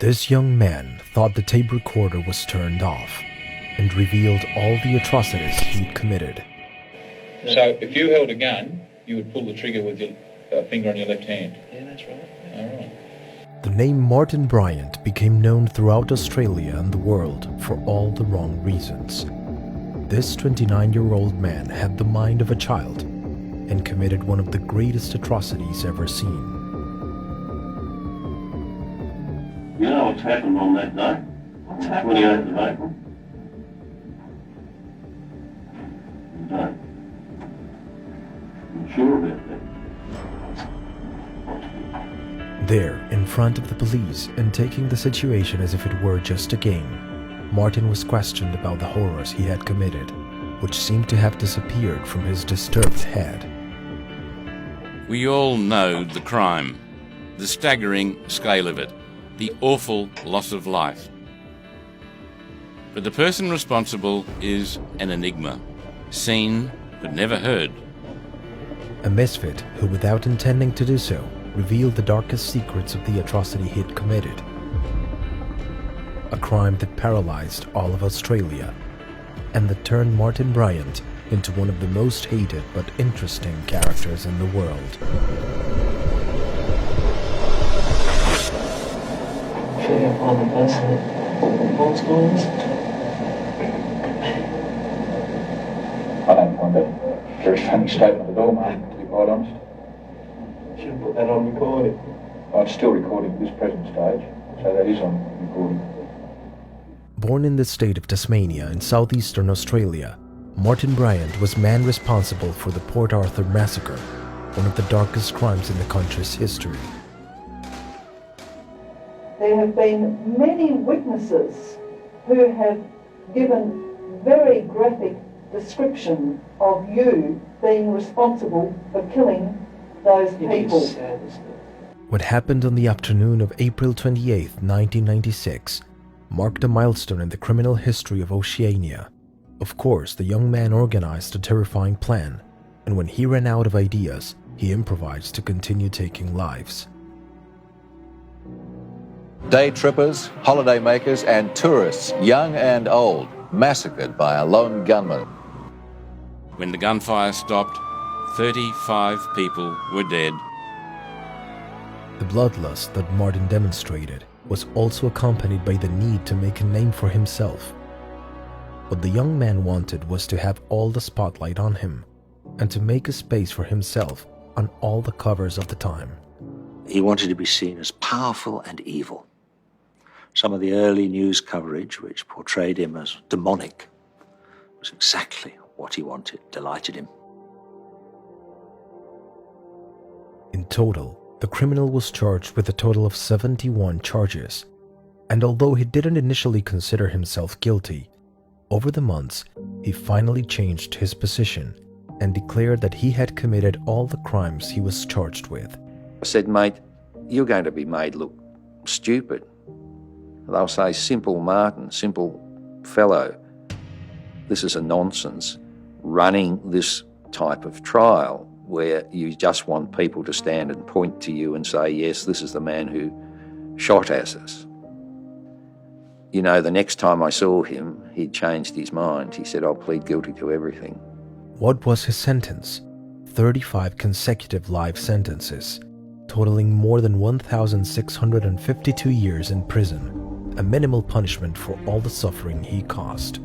This young man thought the tape recorder was turned off and revealed all the atrocities he'd committed. So if you held a gun, you would pull the trigger with your finger on your left hand? Yeah, that's right. All right. The name Martin Bryant became known throughout Australia and the world for all the wrong reasons. This 29-year-old man had the mind of a child and committed one of the greatest atrocities ever seen. You know what's happened on that day? What's happened? 28th of April. No. I'm sure about that. There, in front of the police and taking the situation as if it were just a game, Martin was questioned about the horrors he had committed, which seemed to have disappeared from his disturbed head. We all know the crime, the staggering scale of it, the awful loss of life. But the person responsible is an enigma, seen but never heard. A misfit who, without intending to do so, revealed the darkest secrets of the atrocity he'd committed. A crime that paralyzed all of Australia, and that turned Martin Bryant into one of the most hated but interesting characters in the world. Fair on the person what's going on. I don't find that a very funny statement at all, mate, to be quite honest. Should have put that on recording. I'm still recording at this present stage, so that is on recording. Born in the state of Tasmania in southeastern Australia, Martin Bryant was man responsible for the Port Arthur massacre, one of the darkest crimes in the country's history. There have been many witnesses who have given very graphic description of you being responsible for killing those people. What happened on the afternoon of April 28, 1996, marked a milestone in the criminal history of Oceania. Of course, the young man organized a terrifying plan, and when he ran out of ideas, he improvised to continue taking lives. Day trippers, holiday makers and tourists, young and old, massacred by a lone gunman. When the gunfire stopped, 35 people were dead. The bloodlust that Martin demonstrated was also accompanied by the need to make a name for himself. What the young man wanted was to have all the spotlight on him and to make a space for himself on all the covers of the time. He wanted to be seen as powerful and evil. Some of the early news coverage, which portrayed him as demonic, was exactly what he wanted, delighted him. In total, the criminal was charged with a total of 71 charges, and although he didn't initially consider himself guilty, over the months, he finally changed his position and declared that he had committed all the crimes he was charged with. I said, mate, you're going to be made look stupid. They'll say, simple Martin, simple fellow. This is a nonsense, running this type of trial where you just want people to stand and point to you and say, yes, this is the man who shot at us. You know, the next time I saw him, he'd changed his mind. He said, I'll plead guilty to everything. What was his sentence? 35 consecutive life sentences, totaling more than 1,652 years in prison, a minimal punishment for all the suffering he caused.